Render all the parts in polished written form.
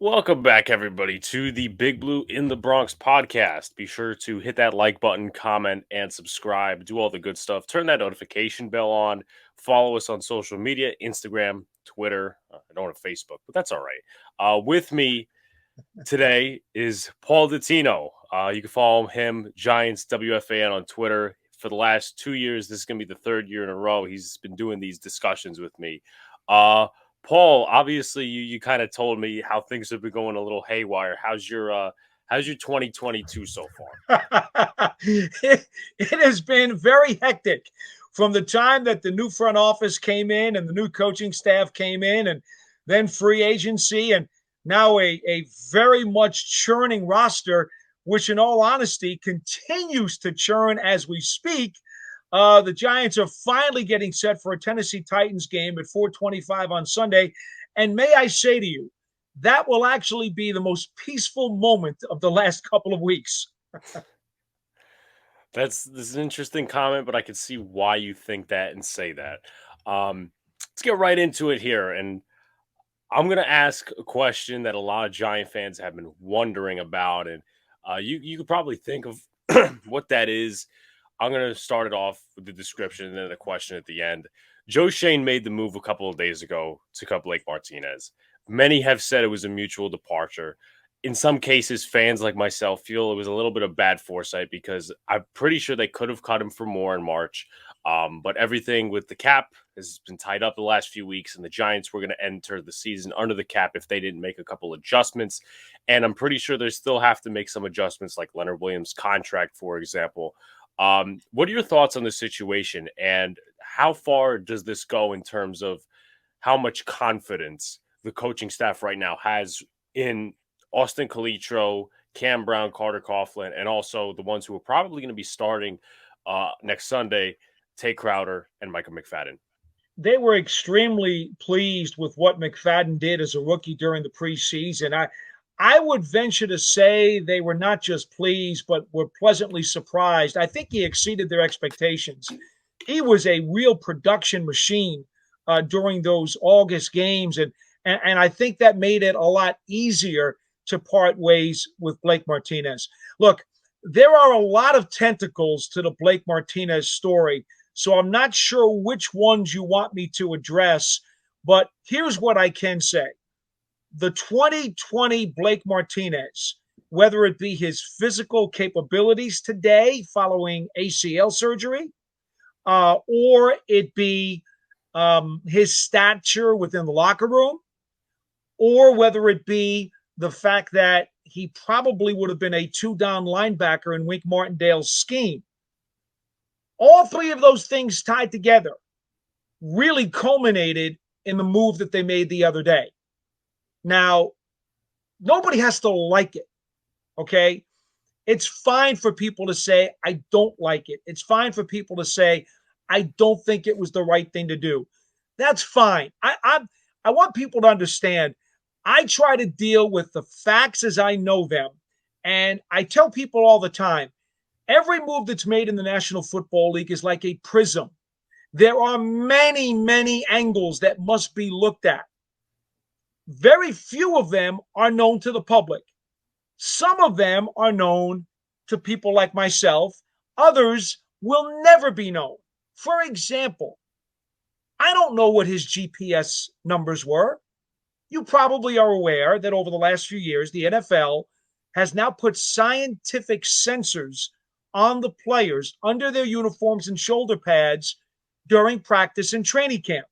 Welcome back, everybody, to the Big Blue in the Bronx podcast. Be sure to hit that like button, comment, and subscribe. Do all the good stuff. Turn that notification bell on. Follow us on social media Instagram, Twitter. I don't have Facebook, but that's all right. With me today is Paul Dottino. You can follow him, Giants WFAN, on Twitter. For the last 2 years, this is going to be the third year in a row he's been doing these discussions with me. Paul, obviously, you kind of told me how things have been going a little haywire. How's your 2022 so far? It has been very hectic from the time that the new front office came in and the new coaching staff came in, and then free agency, and now a very much churning roster, which in all honesty continues to churn as we speak. The Giants are finally getting set for a Tennessee Titans game at 4:25 on Sunday. And may I say to you, that will actually be the most peaceful moment of the last couple of weeks. This is an interesting comment, but I can see why you think that and say that. Let's get right into it here, and I'm going to ask a question that a lot of Giant fans have been wondering about, and you could probably think of what that is. I'm going to start it off with the description and then the question at the end. Joe Shane made the move a couple of days ago to cut Blake Martinez. Many have said it was a mutual departure. In some cases, fans like myself feel it was a little bit of bad foresight because I'm pretty sure they could have cut him for more in March. But everything with the cap has been tied up the last few weeks, and the Giants were going to enter the season under the cap if they didn't make a couple adjustments. And I'm pretty sure they still have to make some adjustments, like Leonard Williams' contract, for example. What are your thoughts on the situation, and how far does this go in terms of how much confidence the coaching staff right now has in Austin Calitro, Cam Brown, Carter Coughlin, and also the ones who are probably going to be starting next Sunday, Tay Crowder and Micah McFadden? They were extremely pleased with what McFadden did as a rookie during the preseason. I would venture to say they were not just pleased, but were pleasantly surprised. I think he exceeded their expectations. He was a real production machine during those August games, and I think that made it a lot easier to part ways with Blake Martinez. Look, there are a lot of tentacles to the Blake Martinez story, so I'm not sure which ones you want me to address, but here's what I can say. The 2020 Blake Martinez, whether it be his physical capabilities today following ACL surgery, or it be his stature within the locker room, or whether it be the fact that he probably would have been a two-down linebacker in Wink Martindale's scheme. All three of those things tied together really culminated in the move that they made the other day. Now, nobody has to like it, okay? It's fine for people to say, I don't like it. It's fine for people to say, I don't think it was the right thing to do. That's fine. I want people to understand, I try to deal with the facts as I know them. And I tell people all the time, every move that's made in the National Football League is like a prism. There are many, many angles that must be looked at. Very few of them are known to the public. Some of them are known to people like myself. Others will never be known. For example, I don't know what his GPS numbers were. You probably are aware that over the last few years, the NFL has now put scientific sensors on the players under their uniforms and shoulder pads during practice and training camp.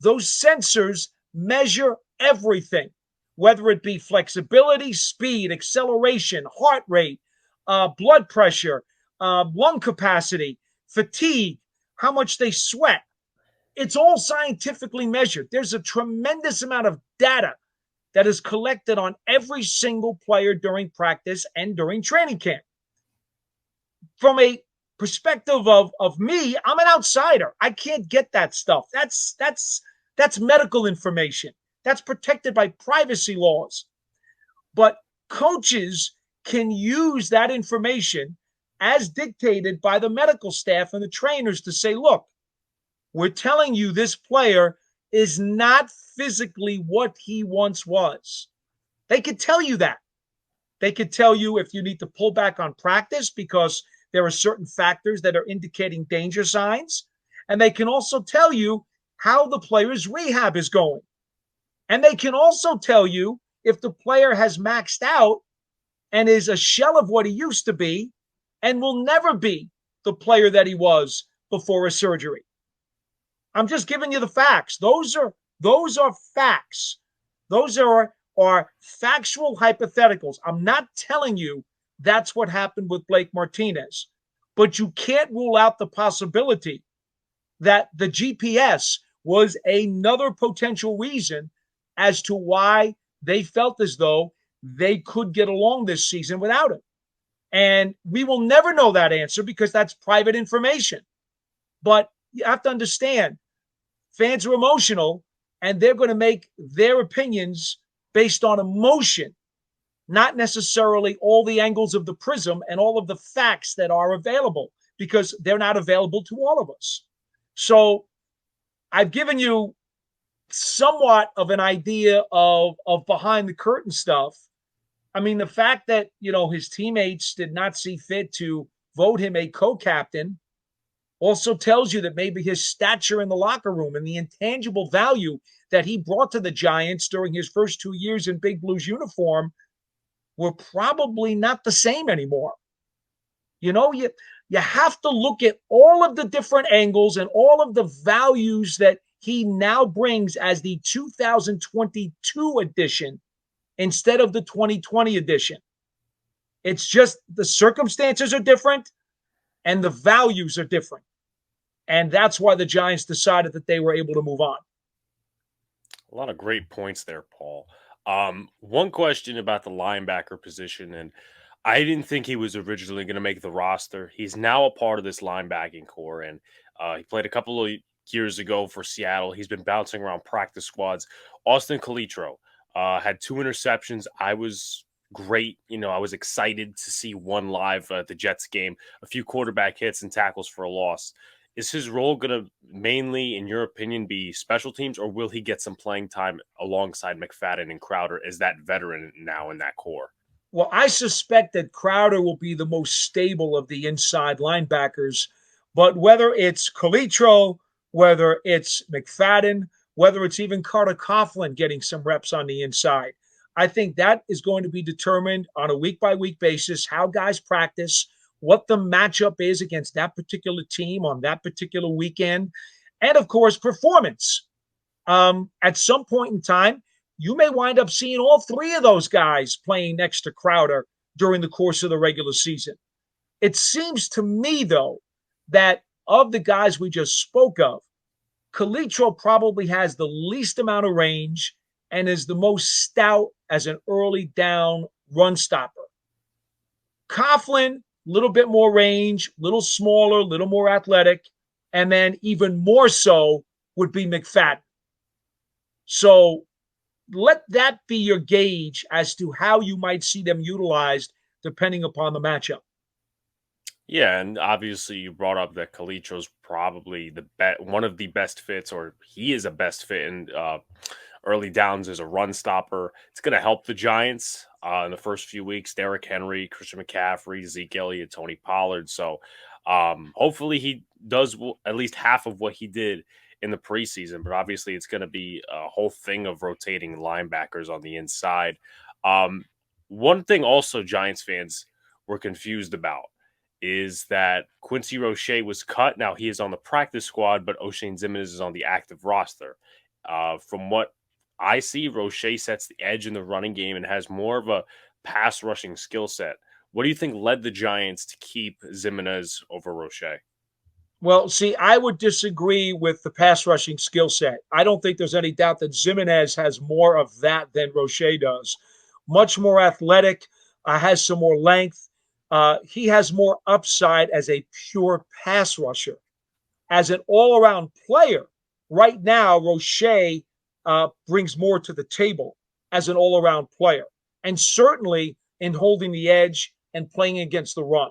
Those sensors measure everything, whether it be flexibility, speed, acceleration, heart rate, blood pressure, lung capacity, fatigue, how much they sweat. It's all scientifically measured. There's a tremendous amount of data that is collected on every single player during practice and during training camp. From a perspective of me, I'm an outsider. I can't get that stuff. That's medical information. That's protected by privacy laws. But coaches can use that information as dictated by the medical staff and the trainers to say, look, we're telling you this player is not physically what he once was. They could tell you that. They could tell you if you need to pull back on practice because there are certain factors that are indicating danger signs. And they can also tell you how the player's rehab is going. And they can also tell you if the player has maxed out and is a shell of what he used to be and will never be the player that he was before a surgery. I'm just giving you the facts. Those are facts. Those are factual hypotheticals. I'm not telling you that's what happened with Blake Martinez, but you can't rule out the possibility that the GPS was another potential reason as to why they felt as though they could get along this season without him. And we will never know that answer because that's private information. But you have to understand, fans are emotional and they're going to make their opinions based on emotion, not necessarily all the angles of the prism and all of the facts that are available, because they're not available to all of us. So I've given you somewhat of an idea of behind the curtain stuff. I mean, the fact that, his teammates did not see fit to vote him a co-captain also tells you that maybe his stature in the locker room and the intangible value that he brought to the Giants during his first 2 years in Big Blues uniform were probably not the same anymore. You have to look at all of the different angles and all of the values that he now brings as the 2022 edition instead of the 2020 edition. It's just the circumstances are different and the values are different. And that's why the Giants decided that they were able to move on. A lot of great points there, Paul. One question about the linebacker position, and I didn't think he was originally going to make the roster. He's now a part of this linebacking core, and he played a couple of years ago for Seattle. He's been bouncing around practice squads. Austin Calitro had 2 interceptions. I was great. I was excited to see one live at the Jets game, a few quarterback hits and tackles for a loss. Is his role going to mainly, in your opinion, be special teams, or will he get some playing time alongside McFadden and Crowder as that veteran now in that core? Well, I suspect that Crowder will be the most stable of the inside linebackers, but whether it's Calitro, whether it's McFadden, whether it's even Carter Coughlin getting some reps on the inside, I think that is going to be determined on a week-by-week basis, how guys practice, what the matchup is against that particular team on that particular weekend, and, of course, performance. At some point in time, you may wind up seeing all 3 of those guys playing next to Crowder during the course of the regular season. It seems to me, though, that of the guys we just spoke of, Calitro probably has the least amount of range and is the most stout as an early down run stopper. Coughlin, a little bit more range, a little smaller, a little more athletic, and then even more so would be McFadden. So let that be your gauge as to how you might see them utilized depending upon the matchup. Yeah, and obviously you brought up that Calitro's probably one of the best fits, or he is a best fit in early downs as a run stopper. It's going to help the Giants in the first few weeks. Derrick Henry, Christian McCaffrey, Zeke Elliott, Tony Pollard. So hopefully he does at least half of what he did in the preseason. But obviously it's going to be a whole thing of rotating linebackers on the inside. One thing also Giants fans were confused about is that Quincy Roche was cut. Now he is on the practice squad, but Oshane Ximines is on the active roster. From what I see, Roche sets the edge in the running game and has more of a pass rushing skill set. What do you think led the Giants to keep Ximines over Roche? Well, see, I would disagree with the pass rushing skill set. I don't think there's any doubt that Ximines has more of that than Roche does. Much more athletic, has some more length. He has more upside as a pure pass rusher. As an all-around player, right now, Roche brings more to the table as an all-around player, and certainly in holding the edge and playing against the run.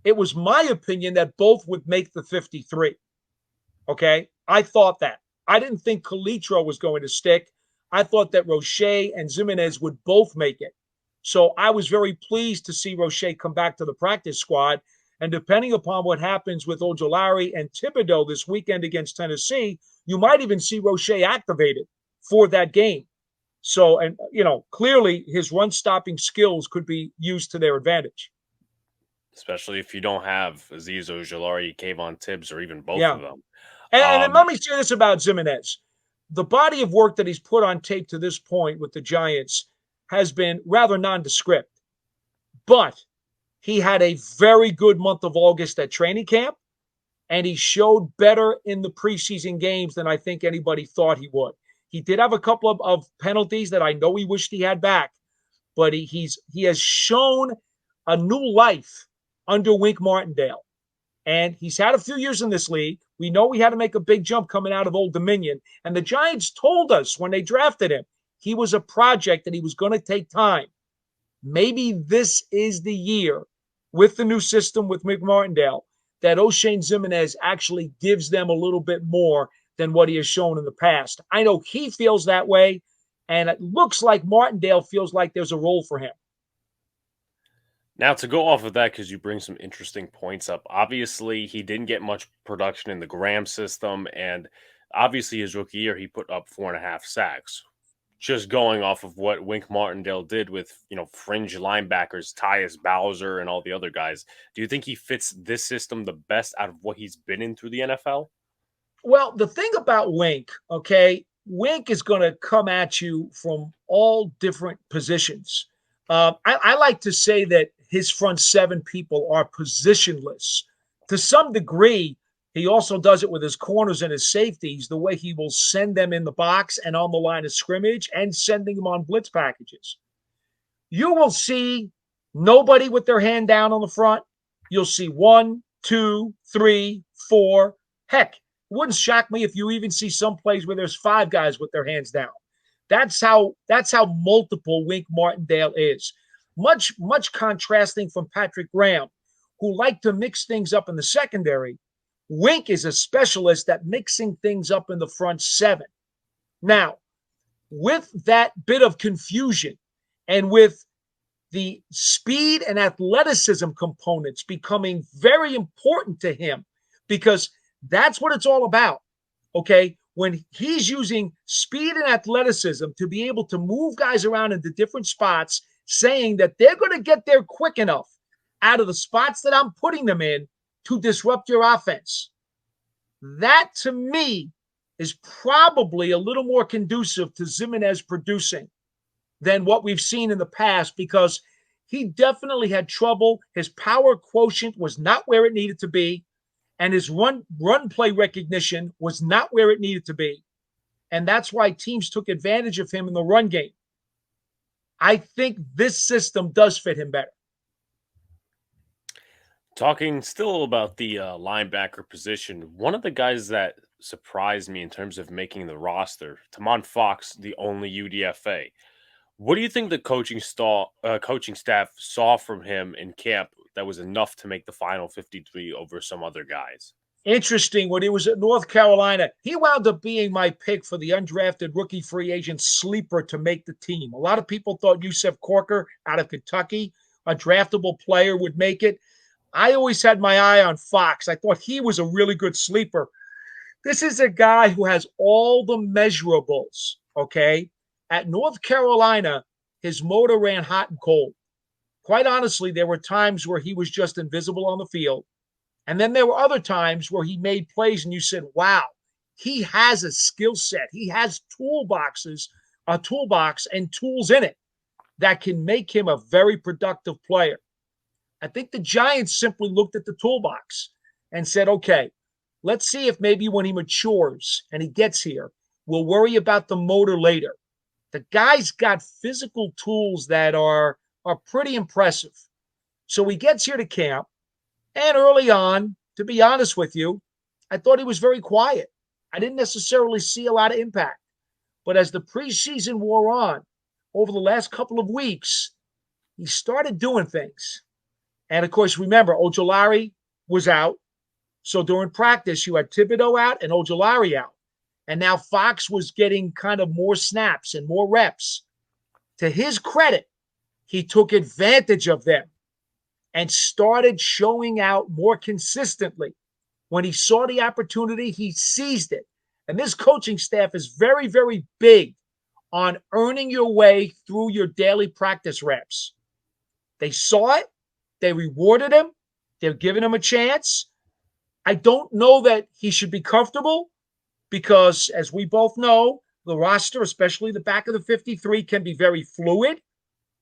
It was my opinion that both would make the 53. Okay? I thought that. I didn't think Calitro was going to stick. I thought that Roche and Jimenez would both make it. So I was very pleased to see Roche come back to the practice squad. And depending upon what happens with Ojulari and Thibodeau this weekend against Tennessee, you might even see Roche activated for that game. So, and clearly his run stopping skills could be used to their advantage. Especially if you don't have Azeez Ojulari, Kayvon Tibbs, or even both Yeah. of them. And then let me say this about Jimenez. The body of work that he's put on tape to this point with the Giants has been rather nondescript. But he had a very good month of August at training camp, and he showed better in the preseason games than I think anybody thought he would. He did have a couple of penalties that I know he wished he had back, but he has shown a new life under Wink Martindale. And he's had a few years in this league. We know he had to make a big jump coming out of Old Dominion. And the Giants told us when they drafted him, he was a project that he was going to take time. Maybe this is the year with the new system with Wink Martindale that O'Shane Jimenez actually gives them a little bit more than what he has shown in the past. I know he feels that way, and it looks like Martindale feels like there's a role for him. Now, to go off of that, because you bring some interesting points up, obviously he didn't get much production in the Graham system, and obviously his rookie year he put up 4.5 sacks. Just going off of what Wink Martindale did with, fringe linebackers, Tyus Bowser, and all the other guys, do you think he fits this system the best out of what he's been in through the NFL? Well, the thing about Wink, okay, Wink is going to come at you from all different positions. I like to say that his front seven people are positionless. To some degree, he also does it with his corners and his safeties, the way he will send them in the box and on the line of scrimmage and sending them on blitz packages. You will see nobody with their hand down on the front. You'll see 1, 2, 3, 4. Heck, it wouldn't shock me if you even see some plays where there's 5 guys with their hands down. That's how multiple Wink Martindale is. Much contrasting from Patrick Graham, who liked to mix things up in the secondary. Wink is a specialist at mixing things up in the front seven. Now, with that bit of confusion and with the speed and athleticism components becoming very important to him, because that's what it's all about, okay? When he's using speed and athleticism to be able to move guys around into different spots, saying that they're going to get there quick enough out of the spots that I'm putting them in to disrupt your offense. That, to me, is probably a little more conducive to Jimenez producing than what we've seen in the past, because he definitely had trouble. His power quotient was not where it needed to be, and his run play recognition was not where it needed to be. And that's why teams took advantage of him in the run game. I think this system does fit him better. Talking still about the linebacker position, one of the guys that surprised me in terms of making the roster, Damon Fox, the only UDFA. What do you think the coaching staff saw from him in camp that was enough to make the final 53 over some other guys? Interesting, when he was at North Carolina, he wound up being my pick for the undrafted rookie free agent sleeper to make the team. A lot of people thought Yusef Corker out of Kentucky, a draftable player, would make it. I always had my eye on Fox. I thought he was a really good sleeper. This is a guy who has all the measurables, okay? At North Carolina, his motor ran hot and cold. Quite honestly, there were times where he was just invisible on the field. And then there were other times where he made plays and you said, wow, he has a skill set. He has a toolbox and tools in it that can make him a very productive player. I think the Giants simply looked at the toolbox and said, okay, let's see if maybe when he matures and he gets here, we'll worry about the motor later. The guy's got physical tools that are pretty impressive. So he gets here to camp, and early on, to be honest with you, I thought he was very quiet. I didn't necessarily see a lot of impact. But as the preseason wore on, over the last couple of weeks, he started doing things. And, of course, remember, Ojulari was out. So during practice, you had Thibodeau out and Ojulari out. And now Fox was getting kind of more snaps and more reps. To his credit, he took advantage of them and started showing out more consistently. When he saw the opportunity, he seized it. And this coaching staff is very, very big on earning your way through your daily practice reps. They saw it. They rewarded him. They're giving him a chance. I don't know that he should be comfortable because, as we both know, the roster, especially the back of the 53, can be very fluid.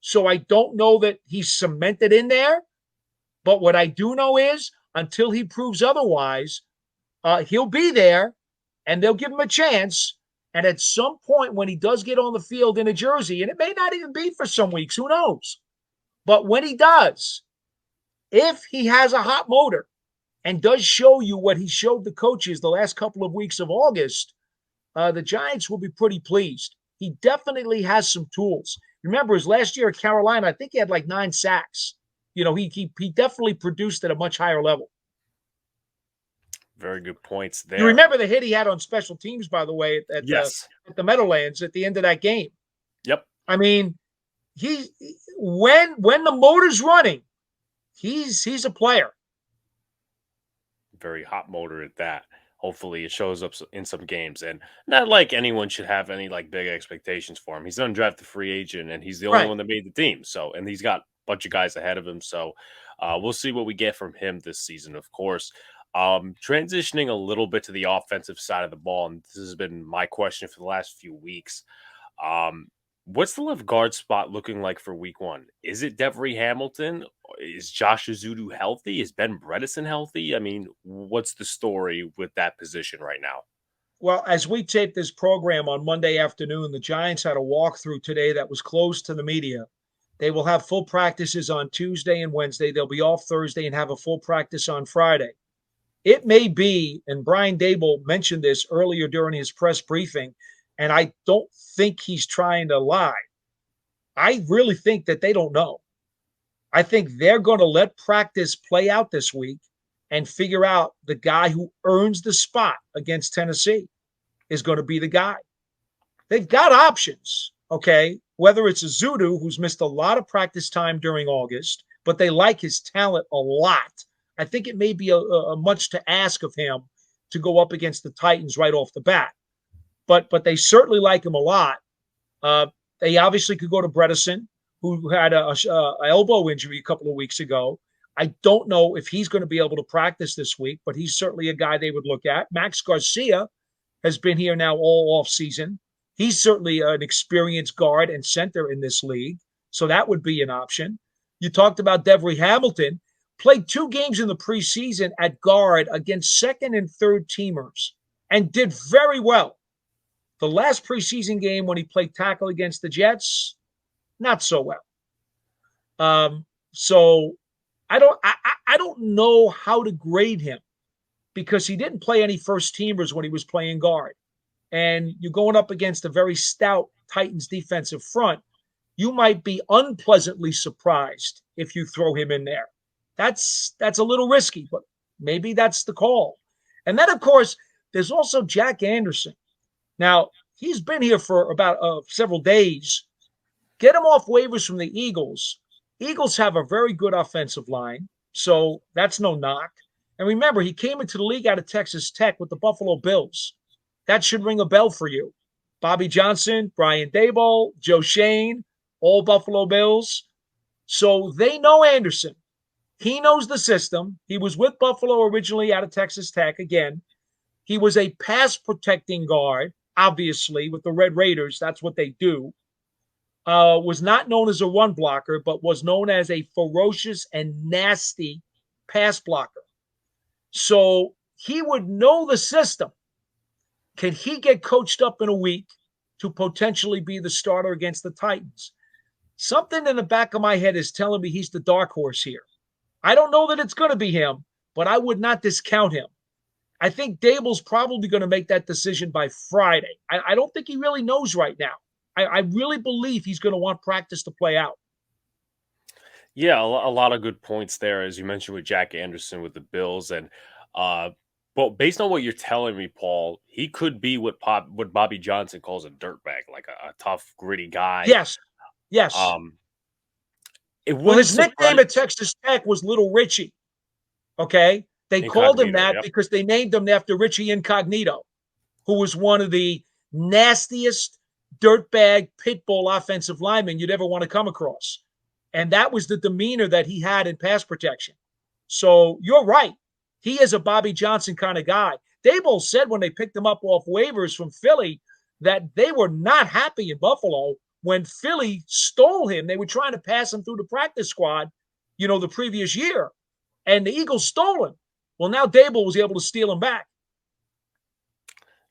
So I don't know that he's cemented in there. But what I do know is until he proves otherwise, he'll be there and they'll give him a chance. And at some point, when he does get on the field in a jersey, and it may not even be for some weeks, who knows? But when he does, if he has a hot motor and does show you what he showed the coaches the last couple of weeks of August, the Giants will be pretty pleased. He definitely has some tools. Remember, his last year at Carolina, I think he had like 9 sacks. You know, he definitely produced at a much higher level. Very good points there. You remember the hit he had on special teams, by the way, at the Meadowlands at the end of that game. Yep. I mean, when the motor's running, he's a player. Very hot motor at that. Hopefully it shows up in some games, and not like anyone should have any like big expectations for him. He's an undrafted free agent, and he's the only one that made the team. So, and he's got a bunch of guys ahead of him. So, we'll see what we get from him this season, of course. Transitioning a little bit to the offensive side of the ball, and this has been my question for the last few weeks. What's the left guard spot looking like for week 1? Is it Devery Hamilton? Is Josh Azudu healthy? Is Ben Bredesen healthy? I mean, what's the story with that position right now? Well, as we taped this program on Monday afternoon, the Giants had a walkthrough today that was closed to the media. They will have full practices on Tuesday and Wednesday. They'll be off Thursday and have a full practice on Friday. It may be, and Brian Daboll mentioned this earlier during his press briefing, and I don't think he's trying to lie. I really think that they don't know. I think they're going to let practice play out this week and figure out the guy who earns the spot against Tennessee is going to be the guy. They've got options, okay? Whether it's Azudu, who's missed a lot of practice time during August, but they like his talent a lot. I think it may be a much to ask of him to go up against the Titans right off the bat. But they certainly like him a lot. They obviously could go to Bredesen, who had a elbow injury a couple of weeks ago. I don't know if he's going to be able to practice this week, but he's certainly a guy they would look at. Max Garcia has been here now all off season. He's certainly an experienced guard and center in this league, so that would be an option. You talked about Devery Hamilton. Played 2 games in the preseason at guard against second and third teamers and did very well. The last preseason game when he played tackle against the Jets, not so well. So I don't know how to grade him because he didn't play any first teamers when he was playing guard. And you're going up against a very stout Titans defensive front. You might be unpleasantly surprised if you throw him in there. That's a little risky, but maybe that's the call. And then, of course, there's also Jack Anderson. Now, he's been here for about several days. Get him off waivers from the Eagles. Eagles have a very good offensive line, so that's no knock. And remember, he came into the league out of Texas Tech with the Buffalo Bills. That should ring a bell for you. Bobby Johnson, Brian Daboll, Joe Shane, all Buffalo Bills. So they know Anderson. He knows the system. He was with Buffalo originally out of Texas Tech. Again, he was a pass protecting guard, obviously, with the Red Raiders. That's what they do. Was not known as a run blocker, but was known as a ferocious and nasty pass blocker. So he would know the system. Can he get coached up in a week to potentially be the starter against the Titans? Something in the back of my head is telling me he's the dark horse here. I don't know that it's going to be him, but I would not discount him. I think Daboll's probably going to make that decision by Friday. I don't think he really knows right now. I really believe he's going to want practice to play out. Yeah, a lot of good points there, as you mentioned with Jack Anderson with the Bills. And Well, based on what you're telling me, Paul, he could be what Bobby Johnson calls a dirtbag, like a tough, gritty guy. Yes, yes. Um, it Well, wouldn't his nickname surprise at Texas Tech was Little Richie. Okay, they called him Incognito. that Yep. because they named him after Richie Incognito, who was one of the nastiest dirtbag pit bull offensive linemen you'd ever want to come across. And that was the demeanor that he had in pass protection. So you're right. He is a Bobby Johnson kind of guy. Dable said when they picked him up off waivers from Philly that they were not happy in Buffalo when Philly stole him. They were trying to pass him through the practice squad, the previous year, and the Eagles stole him. Well, now Dable was able to steal him back.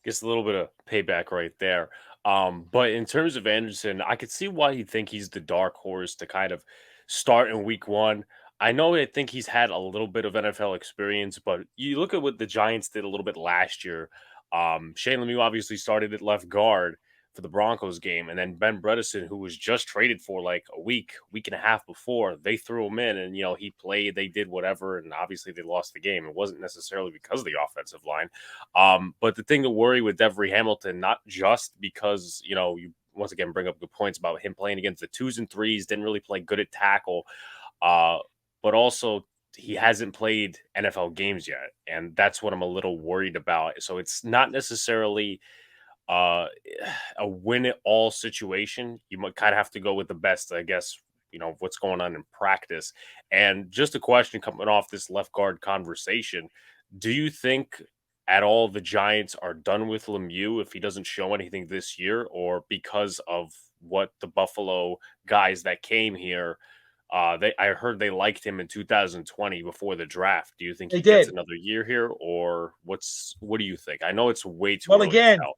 Gets a little bit of payback right there. But in terms of Anderson, I could see why you think he's the dark horse to kind of start in week one. I think he's had a little bit of NFL experience, but you look at what the Giants did a little bit last year. Shane Lemieux obviously started at left guard for the Broncos game, and then Ben Bredesen, who was just traded for like a week and a half before, they threw him in, and he played, they did whatever, and obviously they lost the game. It wasn't necessarily because of the offensive line. But the thing to worry with Devery Hamilton, not just because, you once again bring up good points about him playing against the 2s and 3s, didn't really play good at tackle, uh, but also he hasn't played NFL games yet. And that's what I'm a little worried about. So it's not necessarily uh, a win it all situation. You might kind of have to go with the best, I guess, what's going on in practice. And just a question coming off this left guard conversation. Do you think at all the Giants are done with Lemieux if he doesn't show anything this year, or because of what the Buffalo guys that came here, I heard they liked him in 2020 before the draft. Do you think They he gets did. another year here, or what do you think? I know it's way too Well, early to again, tell.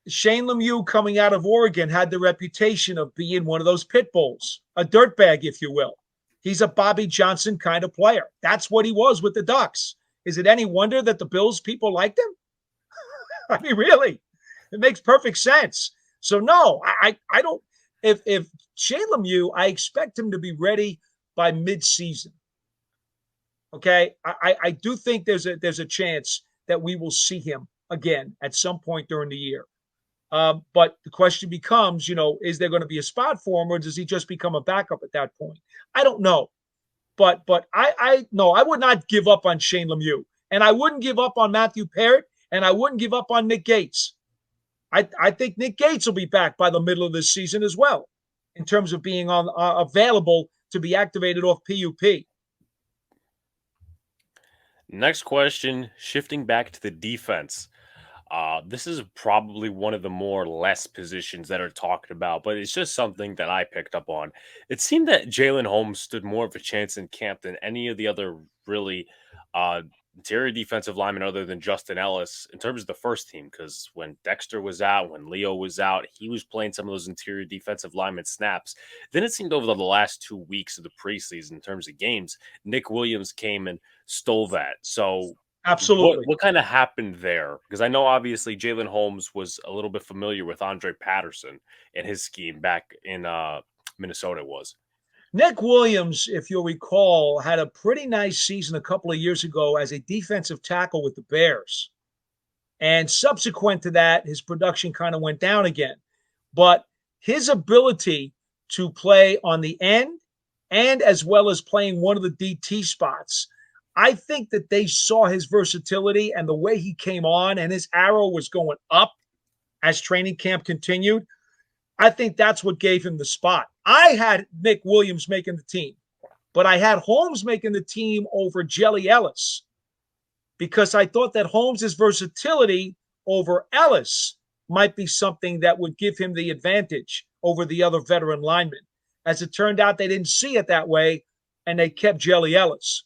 Shane Lemieux coming out of Oregon had the reputation of being one of those pit bulls, a dirtbag, if you will. He's a Bobby Johnson kind of player. That's what he was with the Ducks. Is it any wonder that the Bills people liked him? I mean, really, it makes perfect sense. So no, I don't. If Shane Lemieux, I expect him to be ready by mid-season. Okay, I do think there's a chance that we will see him again at some point during the year. But the question becomes, is there going to be a spot for him, or does he just become a backup at that point? I don't know. But I no, I would not give up on Shane Lemieux, and I wouldn't give up on Matthew Parrott, and I wouldn't give up on Nick Gates. I think Nick Gates will be back by the middle of this season as well, in terms of being on available to be activated off PUP. Next question, shifting back to the defense. This is probably one of the more less positions that are talked about, but it's just something that I picked up on. It seemed that Jalen Holmes stood more of a chance in camp than any of the other really uh, interior defensive linemen other than Justin Ellis in terms of the first team. Because when Dexter was out, when Leo was out, he was playing some of those interior defensive lineman snaps. Then it seemed over the last 2 weeks of the preseason in terms of games, Nick Williams came and stole that. So what Absolutely. what kind of happened there? Because I know obviously Jalen Holmes was a little bit familiar with Andre Patterson and his scheme back in Minnesota was. Nick Williams, if you'll recall, had a pretty nice season a couple of years ago as a defensive tackle with the Bears. And subsequent to that, his production kind of went down again. But his ability to play on the end and as well as playing one of the DT spots, I think that they saw his versatility and the way he came on, and his arrow was going up as training camp continued. I think that's what gave him the spot. I had Nick Williams making the team, but I had Holmes making the team over Jelly Ellis because I thought that Holmes's versatility over Ellis might be something that would give him the advantage over the other veteran linemen. As it turned out, they didn't see it that way, and they kept Jelly Ellis.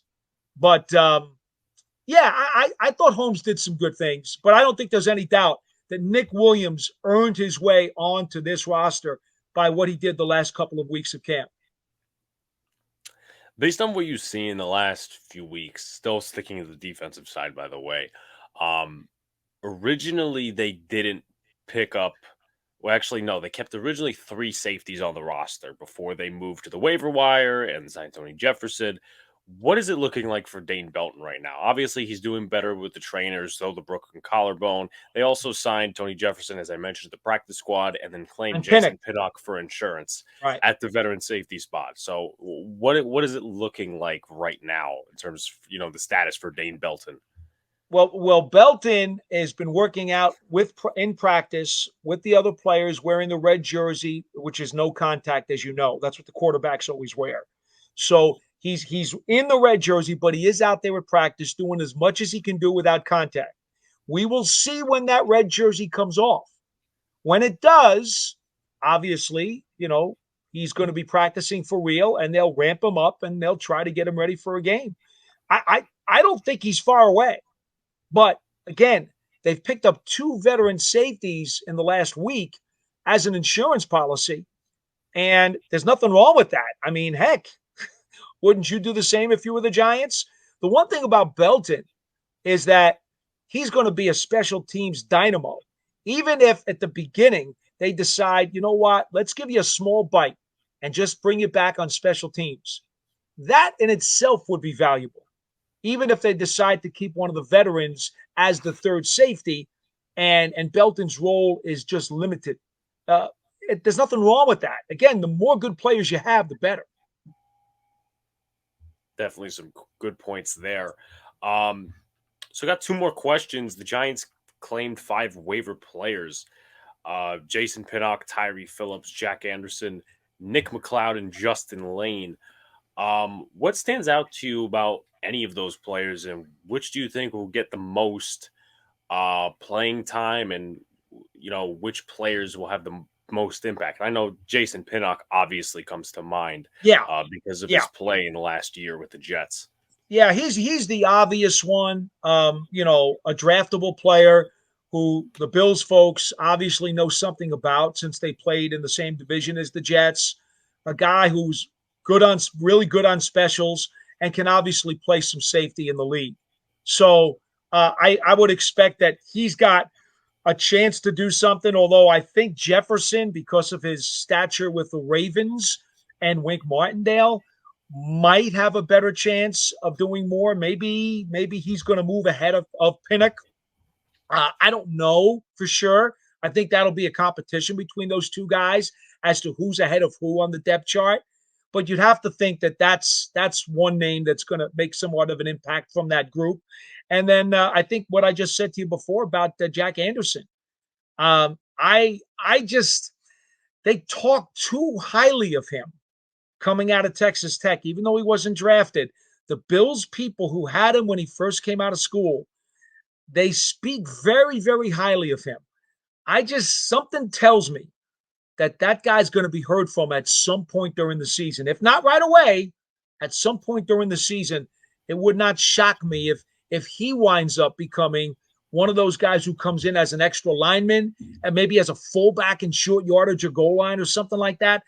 But yeah, I thought Holmes did some good things, but I don't think there's any doubt that Nick Williams earned his way onto this roster by what he did the last couple of weeks of camp. Based on what you see in the last few weeks, still sticking to the defensive side, by the way, um, originally they didn't pick up. Well, actually, no, they kept originally three safeties on the roster before they moved to the waiver wire and signed Tony Jefferson. What is it looking like for Dane Belton right now? Obviously, he's doing better with the trainers, though the broken collarbone. They also signed Tony Jefferson, as I mentioned, to the practice squad, and then claimed And Pinnock, Jason Pinnock for insurance right? at the veteran safety spot. So, what is it looking like right now in terms of the status for Dane Belton? Well, Belton has been working out in practice with the other players wearing the red jersey, which is no contact, as you know. That's what the quarterbacks always wear. So he's in the red jersey, but he is out there at practice doing as much as he can do without contact. We will see when that red jersey comes off. When it does, obviously, he's going to be practicing for real, and they'll ramp him up and they'll try to get him ready for a game. I don't think he's far away. But again, they've picked up 2 veteran safeties in the last week as an insurance policy. And there's nothing wrong with that. I mean, heck, wouldn't you do the same if you were the Giants? The one thing about Belton is that he's going to be a special teams dynamo. Even if at the beginning they decide, you know what, let's give you a small bite and just bring you back on special teams. That in itself would be valuable. Even if they decide to keep one of the veterans as the third safety and Belton's role is just limited. There's nothing wrong with that. Again, the more good players you have, the better. Definitely some good points there. So I got 2 more questions. The Giants claimed 5 waiver players. Jason Pinnock, Tyree Phillips, Jack Anderson, Nick McLeod, and Justin Lane. What stands out to you about any of those players, and which do you think will get the most playing time, and which players will have the most impact? I know Jason Pinnock obviously comes to mind, because of his play in the last year with the Jets. Yeah, he's the obvious one. A draftable player who the Bills folks obviously know something about since they played in the same division as the Jets. A guy who's really good on specials and can obviously play some safety in the league. So I would expect that he's got a chance to do something, although I think Jefferson, because of his stature with the Ravens and Wink Martindale, might have a better chance of doing more. Maybe he's going to move ahead of Pinnock. I don't know for sure. I think that'll be a competition between those 2 guys as to who's ahead of who on the depth chart. But you'd have to think that that's one name that's going to make somewhat of an impact from that group. And then I think what I just said to you before about Jack Anderson. They talk too highly of him coming out of Texas Tech, even though he wasn't drafted. The Bills people who had him when he first came out of school, they speak very, very highly of him. Something tells me that guy's going to be heard from at some point during the season. If not right away, at some point during the season, it would not shock me if he winds up becoming one of those guys who comes in as an extra lineman and maybe as a fullback in short yardage or goal line or something like that.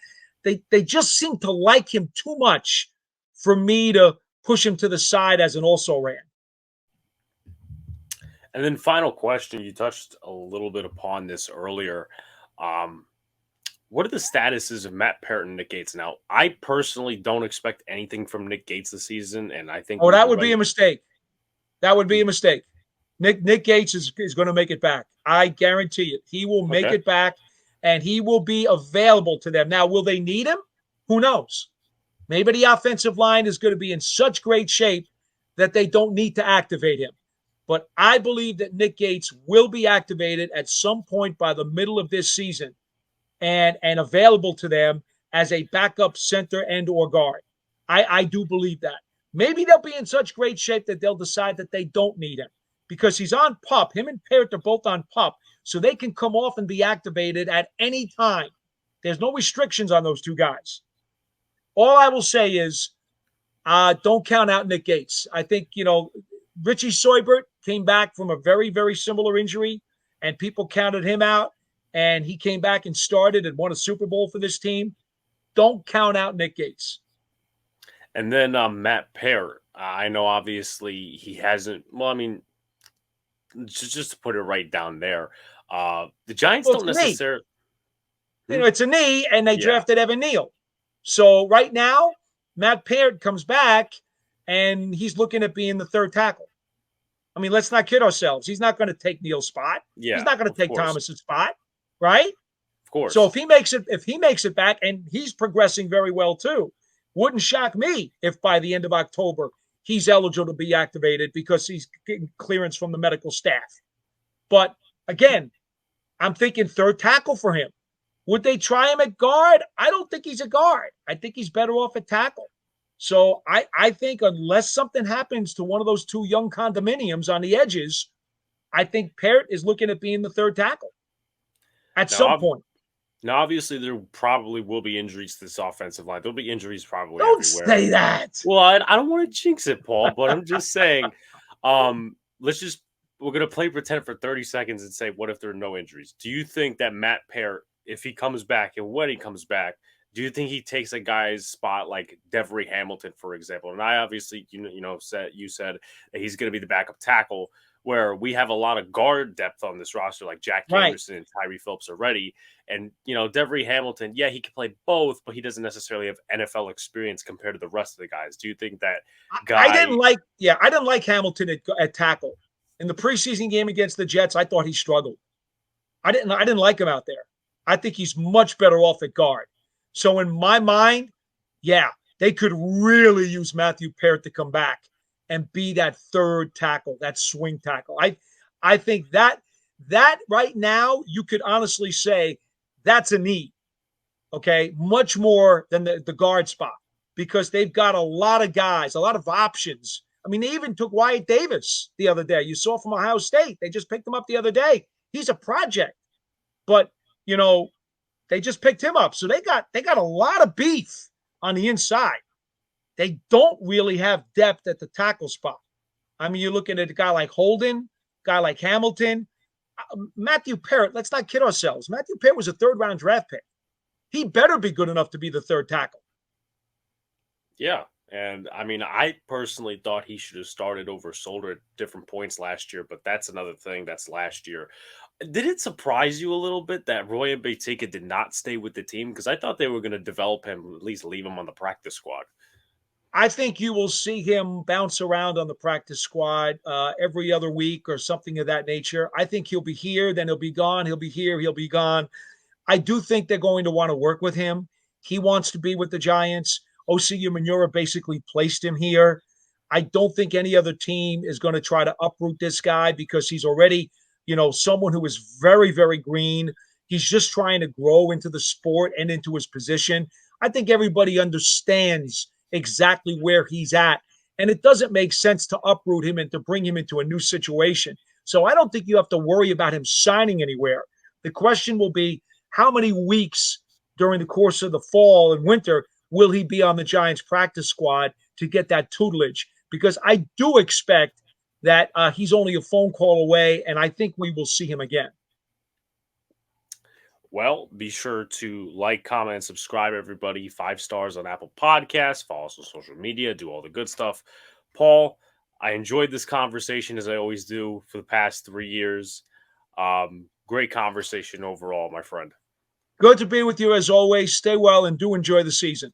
They just seem to like him too much for me to push him to the side as an also-ran. And then final question, you touched a little bit upon this earlier. What are the statuses of Matt Parrott and Nick Gates? Now, I personally don't expect anything from Nick Gates this season, and I think that would be a mistake. That would be a mistake. Nick Gates is going to make it back. I guarantee it. He will make it back, and he will be available to them. Now, will they need him? Who knows? Maybe the offensive line is going to be in such great shape that they don't need to activate him. But I believe that Nick Gates will be activated at some point by the middle of this season and available to them as a backup center and or guard. I do believe that. Maybe they'll be in such great shape that they'll decide that they don't need him because he's on PUP. Him and Parrott are both on PUP, so they can come off and be activated at any time. There's no restrictions on those 2 guys. All I will say is don't count out Nick Gates. I think, Richie Seubert came back from a very, very similar injury, and people counted him out, and he came back and started and won a Super Bowl for this team. Don't count out Nick Gates. And then Matt Parrott. I know obviously he hasn't – well, I mean, just to put it right down there, the Giants don't necessarily – it's a knee, and they drafted Evan Neal. So right now, Matt Parrott comes back, and he's looking at being the third tackle. I mean, let's not kid ourselves. He's not going to take Neal's spot. He's Yeah, not going to of take course. Thomas's spot, right? Of course. So if he makes it back, and he's progressing very well too, wouldn't shock me if by the end of October he's eligible to be activated because he's getting clearance from the medical staff. But again, I'm thinking third tackle for him. Would they try him at guard? I don't think he's a guard. I think he's better off at tackle. So I think unless something happens to one of those two young condominiums on the edges, I think Parrott is looking at being the third tackle at some point. Now, obviously, there probably will be injuries to this offensive line. There'll be injuries probably Don't everywhere. say that. Well, I don't want to jinx it, Paul, but I'm just saying, we're going to play pretend for 30 seconds and say, what if there are no injuries? Do you think that Matt Parrott, if he comes back and when he comes back, do you think he takes a guy's spot like Devery Hamilton, for example? And I obviously, said that he's going to be the backup tackle, where we have a lot of guard depth on this roster, like Jack Anderson and Tyree Phillips already. And, Devery Hamilton, yeah, he can play both, but he doesn't necessarily have NFL experience compared to the rest of the guys. Do you think that guy... I didn't like Hamilton at tackle. In the preseason game against the Jets, I thought he struggled. I didn't like him out there. I think he's much better off at guard. So in my mind, yeah, they could really use Matthew Parrott to come back and be that third tackle, that swing tackle. I think that right now you could honestly say that's a need, okay? Much more than the guard spot, because they've got a lot of guys, a lot of options. I mean, they even took Wyatt Davis the other day. You saw from Ohio State. They just picked him up the other day. He's a project. But, they just picked him up. So they got a lot of beef on the inside. They don't really have depth at the tackle spot. I mean, you're looking at a guy like Holden, a guy like Hamilton. Matthew Parrott, let's not kid ourselves. Matthew Parrott was a third-round draft pick. He better be good enough to be the third tackle. Yeah. And, I mean, I personally thought he should have started over Solder at different points last year, but that's another thing. That's last year. Did it surprise you a little bit that Roy Mbetika did not stay with the team? Because I thought they were going to develop him, at least leave him on the practice squad. I think you will see him bounce around on the practice squad every other week or something of that nature. I think he'll be here, then he'll be gone. He'll be here, he'll be gone. I do think they're going to want to work with him. He wants to be with the Giants. Osi Umenyiora basically placed him here. I don't think any other team is going to try to uproot this guy because he's already, someone who is very, very green. He's just trying to grow into the sport and into his position. I think everybody understands exactly where he's at, and it doesn't make sense to uproot him and to bring him into a new situation. So I don't think you have to worry about him signing anywhere. The question will be, how many weeks during the course of the fall and winter will he be on the Giants practice squad to get that tutelage? Because I do expect that he's only a phone call away, and I think we will see him again. Well, be sure to like, comment, and subscribe, everybody. 5 stars on Apple Podcasts. Follow us on social media. Do all the good stuff. Paul, I enjoyed this conversation, as I always do, for the past 3 years. Great conversation overall, my friend. Good to be with you as always. Stay well and do enjoy the season.